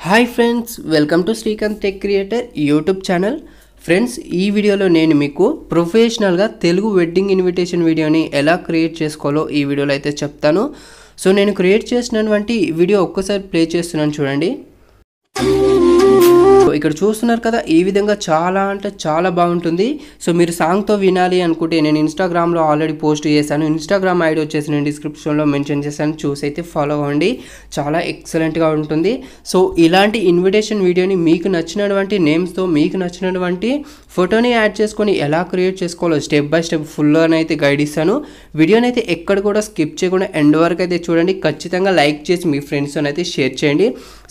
Hi friends, welcome to Srikanth tech creator YouTube channel. Friends, ఈ వీడియోలో నేను మీకు ప్రొఫెషనల్గా తెలుగు వెడ్డింగ్ ఇన్విటేషన్ వీడియోని ఎలా క్రియేట్ చేసుకోవాలో ఈ వీడియోలో అయితే చెప్తాను. సో నేను క్రియేట్ చేసినటువంటి వీడియో ఒక్కసారి ప్లే చేస్తున్నాను చూడండి. ఇక్కడ చూస్తున్నారు కదా, ఈ విధంగా చాలా అంటే చాలా బాగుంటుంది. సో మీరు సాంగ్తో వినాలి అనుకుంటే నేను ఇన్స్టాగ్రామ్లో ఆల్రెడీ పోస్ట్ చేశాను. ఇన్స్టాగ్రామ్ ఐడి వచ్చేసి నేను డిస్క్రిప్షన్లో మెన్షన్ చేశాను, చూసి అయితే ఫాలో అవ్వండి. చాలా ఎక్సలెంట్గా ఉంటుంది. సో ఇలాంటి ఇన్విటేషన్ వీడియోని మీకు నచ్చినటువంటి నేమ్స్తో మీకు నచ్చినటువంటి ఫోటోని యాడ్ చేసుకొని ఎలా క్రియేట్ చేసుకోవాలో స్టెప్ బై స్టెప్ ఫుల్గా అయితే గైడ్ ఇస్తాను. వీడియోని అయితే ఎక్కడ కూడా స్కిప్ చేయకుండా ఎండ్ వరకు అయితే చూడండి. ఖచ్చితంగా లైక్ చేసి మీ ఫ్రెండ్స్తో అయితే షేర్ చేయండి.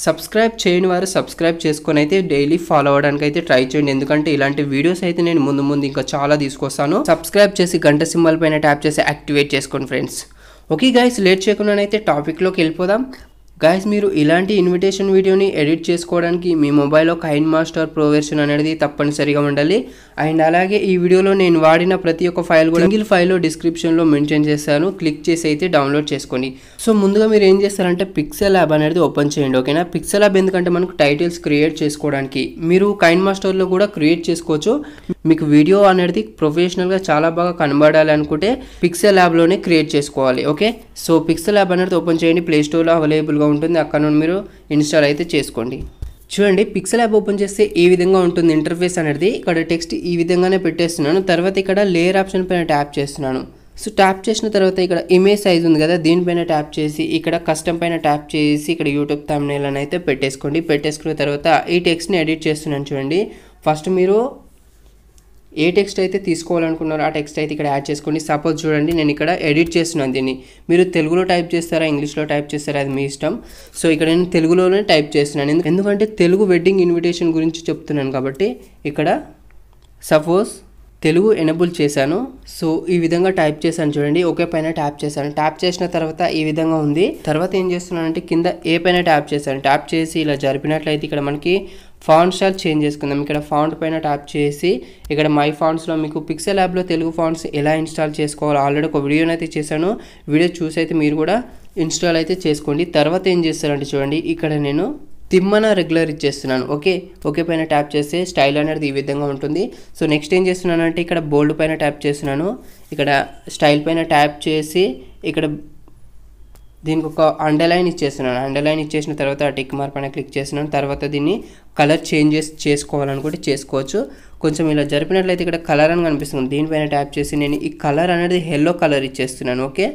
సబ్స్క్రైబ్ చేయని వారు సబ్స్క్రైబ్ చేసుకొని అయితే డైలీ ఫాలో అవ్వడానికి అయితే ట్రై చేయండి. ఎందుకంటే ఇలాంటి వీడియోస్ అయితే నేను ముందు ఇంకా చాలా తీసుకొస్తాను. సబ్స్క్రైబ్ చేసి గంట సింబల్ పైన ట్యాప్ చేసి యాక్టివేట్ చేసుకోండి ఫ్రెండ్స్. ఓకే గైస్, లేట్ చేయకుండా అయితే టాపిక్లోకి వెళ్ళిపోదాం. గైస్, మీరు ఇలాంటి ఇన్విటేషన్ వీడియోని ఎడిట్ చేసుకోవడానికి మీ మొబైల్లో కైన్ మాస్టర్ ప్రో వెర్షన్ అనేది తప్పనిసరిగా ఉండాలి. అండ్ అలాగే ఈ వీడియోలో నేను వాడిన ప్రతి ఒక్క ఫైల్ కూడా సింగిల్ ఫైల్లో డిస్క్రిప్షన్లో మెన్షన్ చేశాను. క్లిక్ చేసి అయితే డౌన్లోడ్ చేసుకోండి. సో ముందుగా మీరు ఏం చేస్తారంటే పిక్సెల్ యాప్ అనేది ఓపెన్ చేయండి. ఓకేనా, పిక్సెల్ యాప్ ఎందుకంటే మనకు టైటిల్స్ క్రియేట్ చేసుకోవడానికి. మీరు కైన్ మాస్టర్లో కూడా క్రియేట్ చేసుకోవచ్చు. మీకు వీడియో అనేది ప్రొఫెషనల్గా చాలా బాగా కనబడాలి అనుకుంటే పిక్సెల్ యాప్లోనే క్రియేట్ చేసుకోవాలి. ఓకే, సో పిక్సెల్ యాప్ అనేది ఓపెన్ చేయండి. ప్లే స్టోర్లో అవైలబుల్గా ఉంటుంది, అక్కడ నుండి మీరు ఇన్స్టాల్ అయితే చేసుకోండి. చూడండి, పిక్సెల్ యాప్ ఓపెన్ చేస్తే ఈ విధంగా ఉంటుంది ఇంటర్ఫేస్ అనేది. ఇక్కడ టెక్స్ట్ ఈ విధంగానే పెట్టేస్తున్నాను. తర్వాత ఇక్కడ లేయర్ ఆప్షన్ పైన ట్యాప్ చేస్తున్నాను. సో ట్యాప్ చేసిన తర్వాత ఇక్కడ ఇమేజ్ సైజ్ ఉంది కదా, దీనిపైన ట్యాప్ చేసి ఇక్కడ కస్టమ్ పైన ట్యాప్ చేసి ఇక్కడ యూట్యూబ్ థంబ్నెయిల్ అని అయితే పెట్టేసుకోండి. పెట్టేసుకున్న తర్వాత ఈ టెక్స్ట్ని ఎడిట్ చేస్తున్నాను చూడండి. ఫస్ట్ మీరు ఏ టెక్స్ట్ అయితే తీసుకోవాలనుకున్నారో ఆ టెక్స్ట్ అయితే ఇక్కడ యాడ్ చేసుకోండి. సపోజ్ చూడండి, నేను ఇక్కడ ఎడిట్ చేస్తున్నాను దీన్ని. మీరు తెలుగులో టైప్ చేస్తారా ఇంగ్లీష్లో టైప్ చేస్తారా అది మీ ఇష్టం. సో ఇక్కడ నేను తెలుగులోనే టైప్ చేస్తున్నాను, ఎందుకంటే తెలుగు వెడ్డింగ్ ఇన్విటేషన్ గురించి చెప్తున్నాను కాబట్టి. ఇక్కడ సపోజ్ తెలుగు ఎనేబుల్ చేశాను. సో ఈ విధంగా టైప్ చేశాను చూడండి. ఓకే పైన ట్యాప్ చేశాను. ట్యాప్ చేసిన తర్వాత ఈ విధంగా ఉంది. తర్వాత ఏం చేస్తున్నానంటే కింద ఏ పైన ట్యాప్ చేశాను. ట్యాప్ చేసి ఇలా జరిపినట్లయితే ఇక్కడ మనకి ఫాంట్ స్టైల్ చేంజ్ చేసుకుందాం. ఇక్కడ ఫాంట్ పైన ట్యాప్ చేసి ఇక్కడ మై ఫాంట్స్లో మీకు పిక్సెల్ యాప్లో తెలుగు ఫాంట్స్ ఎలా ఇన్స్టాల్ చేసుకోవాలో ఆల్రెడీ ఒక వీడియోని అయితే చేశాను. వీడియో చూసి అయితే మీరు కూడా ఇన్స్టాల్ అయితే చేసుకోండి. తర్వాత ఏం చేస్తారంటే చూడండి, ఇక్కడ నేను తిమ్మన రెగ్యులర్ ఇచ్చేస్తున్నాను. ఓకే పైన ట్యాప్ చేస్తే స్టైల్ అనేది ఈ విధంగా ఉంటుంది. సో నెక్స్ట్ ఏం చేస్తున్నానంటే ఇక్కడ బోల్డ్ పైన ట్యాప్ చేస్తున్నాను. ఇక్కడ స్టైల్ పైన ట్యాప్ చేసి ఇక్కడ దీనికి ఒక అండర్లైన్ ఇచ్చేస్తున్నాను. అండర్లైన్ ఇచ్చేసిన తర్వాత టిక్ మార్క్ పైన క్లిక్ చేస్తున్నాను. తర్వాత దీన్ని కలర్ చేంజెస్ చేసుకోవాలనుకుంటే చేసుకోవచ్చు. కొంచెం ఇలా జరిపినట్లయితే ఇక్కడ కలర్ అని కనిపిస్తుంది. దీనిపైన ట్యాప్ చేసి నేను ఈ కలర్ అనేది ఎల్లో కలర్ ఇచ్చేస్తున్నాను. ఓకే,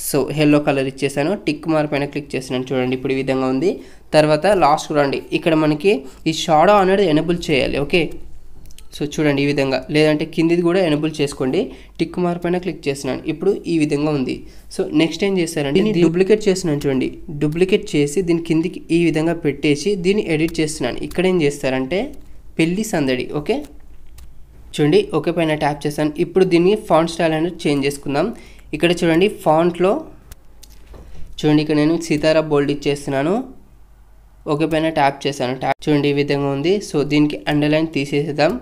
సో ఎల్లో కలర్ ఇచ్చేసాను. టిక్ మార్క్ పైన క్లిక్ చేస్తున్నాను చూడండి. ఇప్పుడు ఈ విధంగా ఉంది. తర్వాత లాస్ట్ రండి, ఇక్కడ మనకి ఈ షాడో అనేది ఎనేబుల్ చేయాలి. ఓకే, సో చూడండి ఈ విధంగా, లేదంటే కిందిది కూడా ఎనేబుల్ చేసుకోండి. టిక్ మార్క్ పైన క్లిక్ చేస్తున్నాను. ఇప్పుడు ఈ విధంగా ఉంది. సో నెక్స్ట్ ఏం చేస్తారంటే దీన్ని డూప్లికేట్ చేస్తున్నాను చూడండి. డూప్లికేట్ చేసి దీని కిందికి ఈ విధంగా పెట్టేసి దీన్ని ఎడిట్ చేస్తున్నాను. ఇక్కడ ఏం చేస్తారంటే పెళ్లి సందడి. ఓకే చూడండి, ఓకే పైన ట్యాప్ చేస్తాను. ఇప్పుడు దీన్ని ఫాంట్ స్టైల్ అనేది చేంజ్ చేసుకుందాం. ఇక్కడ చూడండి ఫాంట్లో చూడండి, ఇక్కడ నేను సీతారా బోల్డ్ ఇచ్చేస్తున్నాను. ఓకే పైన ట్యాప్ చేశాను. ట్యాప్ చూడండి ఈ విధంగా ఉంది. సో దీనికి అండర్లైన్ తీసేద్దాం.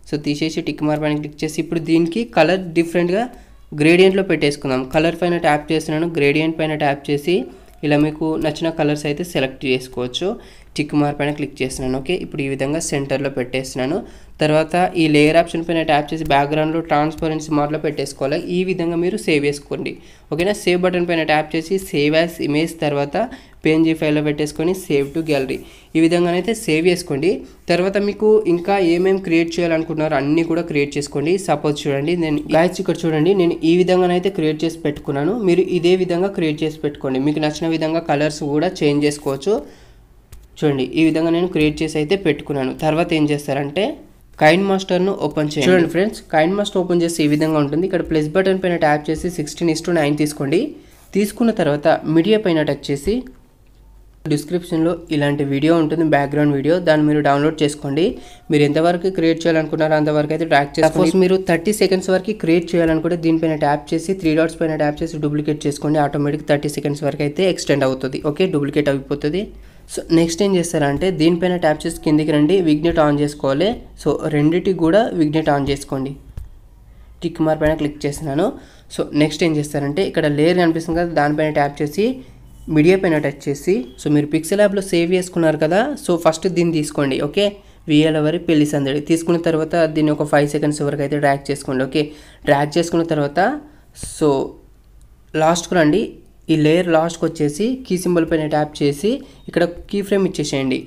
సో తీసేసి టిక్ మార్క్ పైన క్లిక్ చేసి ఇప్పుడు దీనికి కలర్ డిఫరెంట్గా గ్రేడియంట్లో పెట్టేసుకుందాం. కలర్ పైన ట్యాప్ చేస్తున్నాను. గ్రేడియంట్ పైన ట్యాప్ చేసి ఇలా మీకు నచ్చిన కలర్స్ అయితే సెలెక్ట్ చేసుకోవచ్చు. టిక్ మార్క్ పైన క్లిక్ చేస్తున్నాను. ఓకే, ఇప్పుడు ఈ విధంగా సెంటర్లో పెట్టేస్తున్నాను. తర్వాత ఈ లేయర్ ఆప్షన్ పైన ట్యాప్ చేసి బ్యాక్గ్రౌండ్లో ట్రాన్స్పరెన్సీ మోడ్లో పెట్టేసుకోవాలి. ఈ విధంగా మీరు సేవ్ చేసుకోండి. ఓకేనా, సేవ్ బటన్ పైన ట్యాప్ చేసి సేవ్ యాజ్ ఇమేజ్ తర్వాత PNG ఫైల్లో పెట్టేసుకొని సేవ్ టు గ్యాలరీ ఈ విధంగానైతే సేవ్ చేసుకోండి. తర్వాత మీకు ఇంకా ఏమేమి క్రియేట్ చేయాలనుకుంటున్నారో అన్నీ కూడా క్రియేట్ చేసుకోండి. సపోజ్ చూడండి, నేను గాయస్ ఇక్కడ చూడండి, నేను ఈ విధంగానైతే క్రియేట్ చేసి పెట్టుకున్నాను. మీరు ఇదే విధంగా క్రియేట్ చేసి పెట్టుకోండి. మీకు నచ్చిన విధంగా కలర్స్ కూడా చేంజ్ చేసుకోవచ్చు. చూడండి ఈ విధంగా నేను క్రియేట్ చేసి అయితే పెట్టుకున్నాను. తర్వాత ఏం చేస్తారంటే కైన్ మాస్టర్ను ఓపెన్ చేయండి. చూడండి ఫ్రెండ్స్, కైన్ మాస్టర్ ఓపెన్ చేసి ఈ విధంగా ఉంటుంది. ఇక్కడ ప్లస్ బటన్ పైన ట్యాప్ చేసి 16:9 తీసుకోండి. తీసుకున్న తర్వాత మీడియా పైన టచ్ చేసి డిస్క్రిప్షన్లో ఇలాంటి వీడియో ఉంటుంది, బ్యాక్గ్రౌండ్ వీడియో. దాన్ని మీరు డౌన్లోడ్ చేసుకోండి. మీరు ఎంతవరకు క్రియేట్ చేయాలనుకున్నారో అంతవరకు అయితే ట్రాక్ చేసి సపోజ్ మీరు 30 సెకండ్స్ వరకు క్రియేట్ చేయాలనుకుంటే దీనిపైన ట్యాప్ చేసి 3 డాట్స్ పైన ట్యాప్ చేసి డూప్లికేట్ చేసుకోండి. ఆటోమేటిక్ 30 సెకండ్స్ వరకు అయితే ఎక్స్టెండ్ అవుతుంది. ఓకే, డూప్లికేట్ అయిపోతుంది. సో నెక్స్ట్ ఏం చేస్తారంటే దీనిపైన ట్యాప్ చేసి కిందికి రండి, విగ్నెట్ ఆన్ చేసుకోవాలి. సో రెండింటికి కూడా విగ్నెట్ ఆన్ చేసుకోండి. టిక్ మార్క్ పైన క్లిక్ చేస్తున్నాను. సో నెక్స్ట్ ఏం చేస్తారంటే ఇక్కడ లేయర్ కనిపిస్తుంది కదా, దానిపైన ట్యాప్ చేసి మీడియా పైన టచ్ చేసి సో మీరు పిక్సెల్ యాప్లో సేవ్ చేసుకున్నారు కదా, సో ఫస్ట్ దీన్ని తీసుకోండి. ఓకే, విఎల్ వరి పెళ్లి సందడి తీసుకున్న తర్వాత దీన్ని ఒక 5 సెకండ్స్ వరకు అయితే డ్రాగ్ చేసుకోండి. ఓకే, డ్రాగ్ చేసుకున్న తర్వాత సో లాస్ట్కు రండి. ఈ లేయర్ లాస్ట్కి వచ్చేసి కీ సింబల్ పైన ట్యాప్ చేసి ఇక్కడ కీ ఫ్రేమ్ ఇచ్చేసేయండి.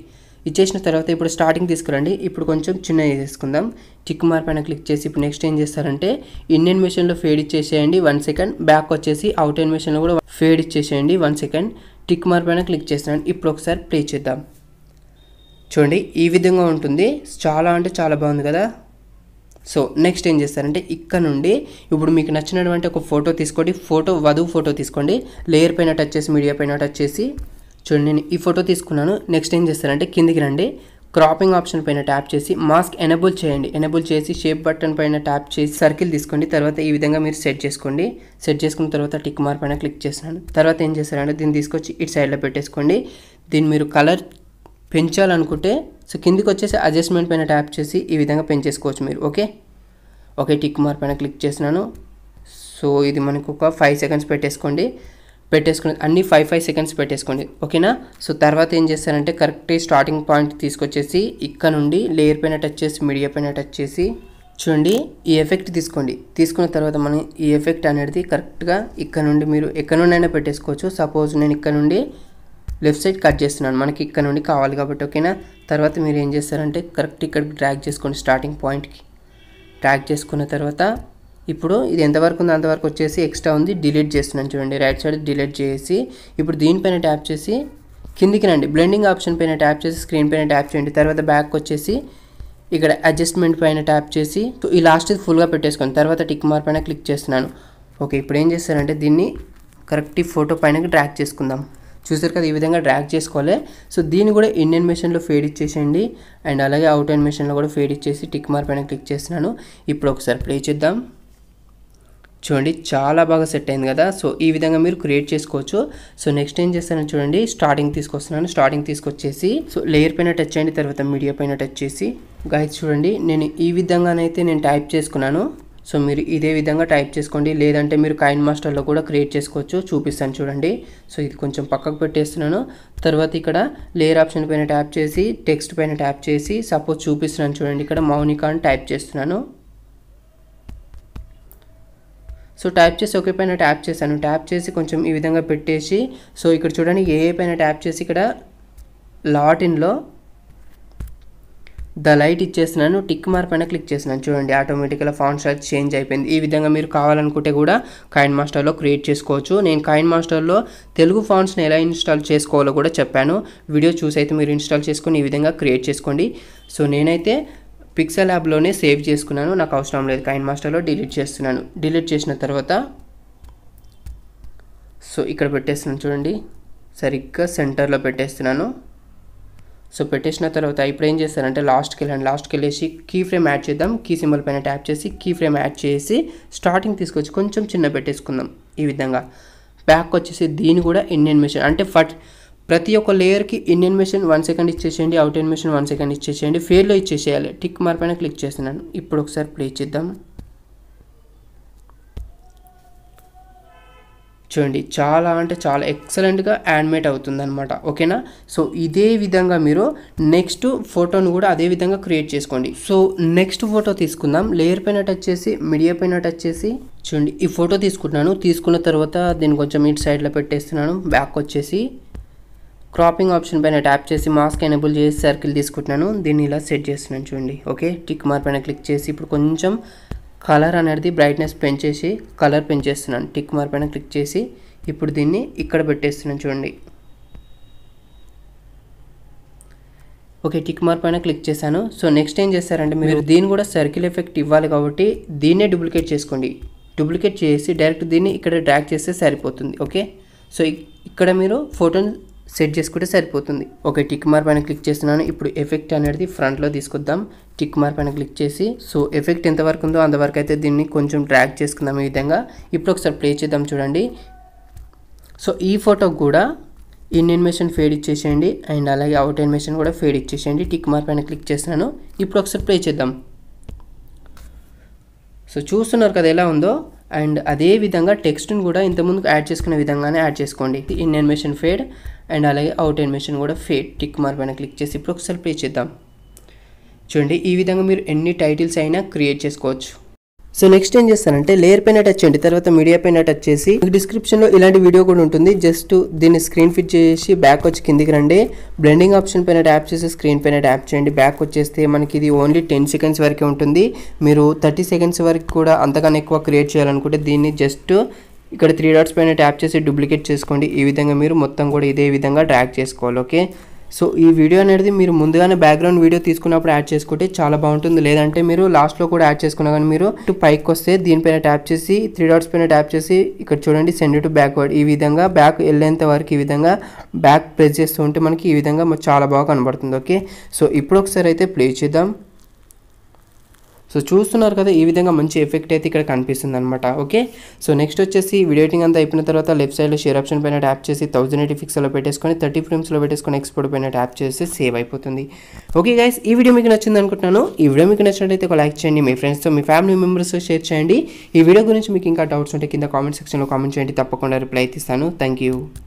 ఇచ్చేసిన తర్వాత ఇప్పుడు స్టార్టింగ్ తీసుకురండి. ఇప్పుడు కొంచెం చిన్న చేసుకుందాం. టిక్ మార్క్ పైన క్లిక్ చేసి ఇప్పుడు నెక్స్ట్ ఏం చేస్తారంటే ఇన్ యానిమేషన్లో ఫేడ్ ఇచ్చేసేయండి 1 సెకండ్. బ్యాక్ వచ్చేసి అవుట్ యానిమేషన్లో కూడా ఫేడ్ ఇచ్చేసేయండి 1 సెకండ్. టిక్ మార్క్ పైన క్లిక్ చేస్తాను. ఇప్పుడు ఒకసారి ప్లే చేద్దాం. చూడండి ఈ విధంగా ఉంటుంది. చాలా అంటే చాలా బాగుంది కదా. సో నెక్స్ట్ ఏం చేస్తారంటే ఇక్కడ నుండి ఇప్పుడు మీకు నచ్చినటువంటి ఒక ఫోటో తీసుకోండి. వధువు ఫోటో తీసుకోండి. లేయర్ పైన టచ్ చేసి మీడియా పైన టచ్ చేసి చూడండి నేను ఈ ఫోటో తీసుకున్నాను. నెక్స్ట్ ఏం చేస్తారంటే కిందికి రండి. క్రాపింగ్ ఆప్షన్ పైన ట్యాప్ చేసి మాస్క్ ఎనేబుల్ చేయండి. ఎనేబుల్ చేసి షేప్ బటన్ పైన ట్యాప్ చేసి సర్కిల్ తీసుకోండి. తర్వాత ఈ విధంగా మీరు సెట్ చేసుకోండి. సెట్ చేసుకున్న తర్వాత టిక్ మార్క్ పైన క్లిక్ చేస్తున్నాను. తర్వాత ఏం చేస్తారంటే దీన్ని తీసుకొచ్చి ఇటు సైడ్లో పెట్టేసుకోండి. దీన్ని మీరు కలర్ పెంచాలనుకుంటే సో కిందికి వచ్చేసి అడ్జస్ట్మెంట్ పైన ట్యాప్ చేసి ఈ విధంగా పెంచేసుకోవచ్చు మీరు. ఓకే టిక్ మార్క్ పైన క్లిక్ చేసినాను. సో ఇది మనకు ఒక 5 సెకండ్స్ పెట్టేసుకుని అన్ని 5 సెకండ్స్ పెట్టేసుకోండి. ఓకేనా. సో తర్వాత ఏం చేస్తారంటే కరెక్ట్ స్టార్టింగ్ పాయింట్ తీసుకొచ్చేసి ఇక్కడ నుండి లేయర్ పైన టచ్ చేసి మీడియా పైన టచ్ చేసి చూడండి ఈ ఎఫెక్ట్ తీసుకోండి. తీసుకున్న తర్వాత మనం ఈ ఎఫెక్ట్ అనేది కరెక్ట్గా ఇక్కడ నుండి మీరు ఎక్కడ నుండి అయినా పెట్టేసుకోవచ్చు. సపోజ్ నేను ఇక్కడ నుండి లెఫ్ట్ సైడ్ కట్ చేస్తున్నాను, మనకి ఇక్కడ నుండి కావాలి కాబట్టి. ఓకేనా. తర్వాత మీరు ఏం చేస్తారంటే కరెక్ట్ ఇక్కడికి డ్రాగ్ చేసుకోండి. స్టార్టింగ్ పాయింట్కి డ్రాగ్ చేసుకున్న తర్వాత ఇప్పుడు ఇది ఎంతవరకు ఉందో అంతవరకు వచ్చేసి ఎక్స్ట్రా ఉంది డిలీట్ చేస్తున్నాను. చూడండి రైట్ సైడ్ డిలీట్ చేసి ఇప్పుడు దీనిపైన ట్యాప్ చేసి కిందికి రండి. బ్లెండింగ్ ఆప్షన్ పైన ట్యాప్ చేసి స్క్రీన్ పైన ట్యాప్ చేయండి. తర్వాత బ్యాక్ వచ్చేసి ఇక్కడ అడ్జస్ట్మెంట్ పైన ట్యాప్ చేసి ఈ లాస్ట్ ఫుల్గా పెట్టేసుకోండి. తర్వాత టిక్ మార్క్ పైన క్లిక్ చేస్తున్నాను. ఓకే ఇప్పుడు ఏం చేస్తారంటే దీన్ని కరెక్ట్ ఈ ఫోటో పైన డ్రాగ్ చేసుకుందాం. చూసారు కదా ఈ విధంగా డ్రాగ్ చేసుకోవాలి. సో దీన్ని కూడా ఇన్ యానిమేషన్లో ఫేడ్ ఇచ్చేసేయండి అండ్ అలాగే అవుట్ యానిమేషన్లో కూడా ఫేడ్ ఇచ్చేసి టిక్ మార్క్ పైన క్లిక్ చేస్తున్నాను. ఇప్పుడు ఒకసారి ప్లే చేద్దాం. చూడండి చాలా బాగా సెట్ అయింది కదా. సో ఈ విధంగా మీరు క్రియేట్ చేసుకోవచ్చు. సో నెక్స్ట్ ఏం చేస్తానని చూడండి స్టార్టింగ్ తీసుకొస్తున్నాను. స్టార్టింగ్ తీసుకొచ్చేసి సో లేయర్ పైన టచ్ చేయండి. తర్వాత మీడియా పైన టచ్ చేసి గైస్ చూడండి నేను ఈ విధంగానైతే నేను టైప్ చేసుకున్నాను. సో మీరు ఇదే విధంగా టైప్ చేసుకోండి. లేదంటే మీరు కైన్ మాస్టర్లో కూడా క్రియేట్ చేసుకోవచ్చు. చూపిస్తాను చూడండి. సో ఇది కొంచెం పక్కకు పెట్టేస్తున్నాను. తర్వాత ఇక్కడ లేయర్ ఆప్షన్ పైన ట్యాప్ చేసి టెక్స్ట్ పైన ట్యాప్ చేసి సపోజ్ చూపిస్తున్నాను చూడండి ఇక్కడ మౌనిక అని టైప్ చేస్తున్నాను. సో టైప్ చేసి ఓకే పైన ట్యాప్ చేశాను. ట్యాప్ చేసి కొంచెం ఈ విధంగా పెట్టేసి సో ఇక్కడ చూడండి ఏ పైన ట్యాప్ చేసి ఇక్కడ లాట్ ఇన్లో ద లైట్ ఇచ్చేస్తున్నాను. టిక్ మార్క్ పైన క్లిక్ చేస్తున్నాను. చూడండి ఆటోమేటిక్గా ఫాంట్ సైజ్ చేంజ్ అయిపోయింది. ఈ విధంగా మీరు కావాలనుకుంటే కూడా కైన్ మాస్టర్లో క్రియేట్ చేసుకోవచ్చు. నేను కైన్ మాస్టర్లో తెలుగు ఫాంట్స్ని ఎలా ఇన్స్టాల్ చేసుకోవాలో కూడా చెప్పాను. వీడియో చూసి అయితే మీరు ఇన్స్టాల్ చేసుకొని ఈ విధంగా క్రియేట్ చేసుకోండి. సో నేనైతే పిక్సెల్ యాప్లోనే సేవ్ చేసుకున్నాను. నాకు అవసరం లేదు కైన్ మాస్టర్లో డిలీట్ చేస్తున్నాను. డిలీట్ చేసిన తర్వాత సో ఇక్కడ పెట్టేస్తున్నాను చూడండి సరిగ్గా సెంటర్లో పెట్టేస్తున్నాను. సో పెట్టేసిన తర్వాత ఇప్పుడు ఏం చేస్తారంటే లాస్ట్కి వెళ్ళండి. లాస్ట్కి వెళ్ళేసి కీ ఫ్రేమ్ యాడ్ చేద్దాం. కీ సింబల్ పైన ట్యాప్ చేసి కీ ఫ్రేమ్ యాడ్ చేసి స్టార్టింగ్ తీసుకొచ్చి కొంచెం చిన్న పెట్టేసుకుందాం. ఈ విధంగా బ్యాక్ వచ్చేసి దీన్ని కూడా ఇన్ యానిమేషన్ అంటే ప్రతి ఒక్క లేయర్కి ఇన్ యానిమేషన్ 1 సెకండ్ ఇచ్చేసేయండి. అవుట్ యానిమేషన్ 1 సెకండ్ ఇచ్చేసేయండి. ఫేర్లో ఇచ్చేసేయాలి. టిక్ మార్క్ పైన క్లిక్ చేస్తున్నాను. ఇప్పుడు ఒకసారి ప్లే చేద్దాం. చూడండి చాలా అంటే చాలా ఎక్సలెంట్గా యానిమేట్ అవుతుంది అనమాట. ఓకేనా. సో ఇదే విధంగా మీరు నెక్స్ట్ ఫోటోను కూడా అదే విధంగా క్రియేట్ చేసుకోండి. సో నెక్స్ట్ ఫోటో తీసుకుందాం. లేయర్ పైన టచ్ చేసి మీడియా పైన టచ్ చేసి చూడండి ఈ ఫోటో తీసుకుంటున్నాను. తీసుకున్న తర్వాత దీన్ని కొంచెం ఇటు సైడ్లో పెట్టేస్తున్నాను. బ్యాక్ వచ్చేసి క్రాపింగ్ ఆప్షన్ పైన ట్యాప్ చేసి మాస్క్ ఎనేబుల్ చేసి సర్కిల్ తీసుకుంటున్నాను. దీన్ని ఇలా సెట్ చేస్తున్నాను చూడండి. ఓకే టిక్ మార్క్ పైన క్లిక్ చేసి ఇప్పుడు కొంచెం కలర్ అనేది బ్రైట్నెస్ పెంచేసి కలర్ పెంచేస్తున్నాను. టిక్ మార్క్ పైన క్లిక్ చేసి ఇప్పుడు దీన్ని ఇక్కడ పెట్టేస్తున్నాను చూడండి. ఓకే టిక్ మార్క్ పైన క్లిక్ చేశాను. సో నెక్స్ట్ ఏం చేస్తారంటే మీరు దీన్ని కూడా సర్కిల్ ఎఫెక్ట్ ఇవ్వాలి కాబట్టి దీన్నే డూప్లికేట్ చేసుకోండి. డూప్లికేట్ చేసి డైరెక్ట్ దీన్ని ఇక్కడ డ్రాగ్ చేస్తే సరిపోతుంది. ఓకే సో ఇక్కడ మీరు ఫోటోని సెట్ చేసుకుంటే సరిపోతుంది. ఓకే టిక్ మార్క్ పైన క్లిక్ చేస్తున్నాను. ఇప్పుడు ఎఫెక్ట్ అనేది ఫ్రంట్లో తీసుకొద్దాం. టిక్ మార్క్ పైన క్లిక్ చేసి సో ఎఫెక్ట్ ఎంతవరకు ఉందో అంతవరకు అయితే దీన్ని కొంచెం డ్రాగ్ చేసుకుందాం ఈ విధంగా. ఇప్పుడు ఒకసారి ప్లే చేద్దాం చూడండి. సో ఈ ఫోటోకి కూడా ఇన్ యానిమేషన్ ఫేడ్ ఇచ్చేసేయండి అండ్ అలాగే అవుట్ యానిమేషన్ కూడా ఫేడ్ ఇచ్చేసేయండి. టిక్ మార్క్ పైన క్లిక్ చేస్తున్నాను. ఇప్పుడు ఒకసారి ప్లే చేద్దాం. సో చూస్తున్నారు కదా ఎలా ఉందో. అండ్ అదే విధంగా టెక్స్ట్ని కూడా ఇంతకుముందు యాడ్ చేసుకునే విధంగానే యాడ్ చేసుకోండి. ఇన్ యానిమేషన్ ఫేడ్ అండ్ అలాగే అవుట్ యానిమేషన్ కూడా ఫేడ్. టిక్ మార్క్ పైన క్లిక్ చేసి ఇప్పుడు ఒకసారి ప్లే చేద్దాం. చూడండి ఈ విధంగా మీరు ఎన్ని టైటిల్స్ అయినా క్రియేట్ చేసుకోవచ్చు. సో నెక్స్ట్ ఏం చేస్తానంటే లేయర్ పైన టచ్ చేయండి, తర్వాత మీడియా పైన టచ్ చేసి డిస్క్రిప్షన్లో ఇలాంటి వీడియో కూడా ఉంటుంది. జస్ట్ దీన్ని స్క్రీన్ ఫిట్ చేసి బ్యాక్ వచ్చి కిందికి రండి. బ్లెండింగ్ ఆప్షన్ పైన ట్యాప్ చేసి స్క్రీన్ పైన ట్యాప్ చేయండి. బ్యాక్ వచ్చేస్తే మనకి ఇది ఓన్లీ 10 సెకండ్స్ వరకే ఉంటుంది. మీరు 30 సెకండ్స్ వరకు కూడా అంతకన్నా ఎక్కువ క్రియేట్ చేయాలనుకుంటే దీన్ని జస్ట్ ఇక్కడ 3 డాట్స్ పైన ట్యాప్ చేసి డూప్లికేట్ చేసుకోండి. ఈ విధంగా మీరు మొత్తం కూడా ఇదే విధంగా డ్రాగ్ చేసుకోవాలి. ఓకే, సో ఈ వీడియో అనేది మీరు ముందుగానే బ్యాక్గ్రౌండ్ వీడియో తీసుకున్నప్పుడు యాడ్ చేసుకుంటే చాలా బాగుంటుంది. లేదంటే మీరు లాస్ట్లో కూడా యాడ్ చేసుకున్నా కానీ మీరు పైకి వస్తే దీనిపైన ట్యాప్ చేసి 3 డాట్స్ పైన ట్యాప్ చేసి ఇక్కడ చూడండి సెండ్ టు బ్యాక్వర్డ్. ఈ విధంగా బ్యాక్ వెళ్ళేంత వరకు ఈ విధంగా బ్యాక్ ప్రెస్ చేస్తూ ఉంటే మనకి ఈ విధంగా చాలా బాగా కనబడుతుంది. ఓకే, సో ఇప్పుడు ఒకసారి అయితే ప్లే చేద్దాం. సో చూస్తున్నారు కదా ఈ విధంగా మంచి ఎఫెక్ట్ అయితే ఇక్కడ కనిపిస్తుంది అనమాట. ఓకే, సో నెక్స్ట్ వచ్చేసి వీడియో ఎడిటింగ్ అంతా అయిపోయిన తర్వాత లెఫ్ట్ సైడ్లో షేర్ ఆప్షన్ పైన ట్యాప్ చేసి 1080 పిక్సెల్లో పెట్టేసుకొని 30 ఫ్రేమ్స్లో పెట్టేసుకొని ఎక్స్పోర్ట్ పైన ట్యాప్ చేసి సేవ్ అయిపోతుంది. ఓకే గైస్, ఈ వీడియో మీకు నచ్చింది అనుకుంటున్నాను. ఈ వీడియో మీకు నచ్చినట్లయితే ఒక లైక్ చేయండి, మీ ఫ్రెండ్స్తో మీ ఫ్యామిలీ మెంబర్స్తో షేర్ చేయండి. ఈ వీడియో గురించి మీకు ఇంకా డౌట్స్ ఉంటే కింద కామెంట్ సెక్షన్లో కామెంట్ చేయండి, తప్పకుండా రిప్లై ఇస్తాను. Thank you.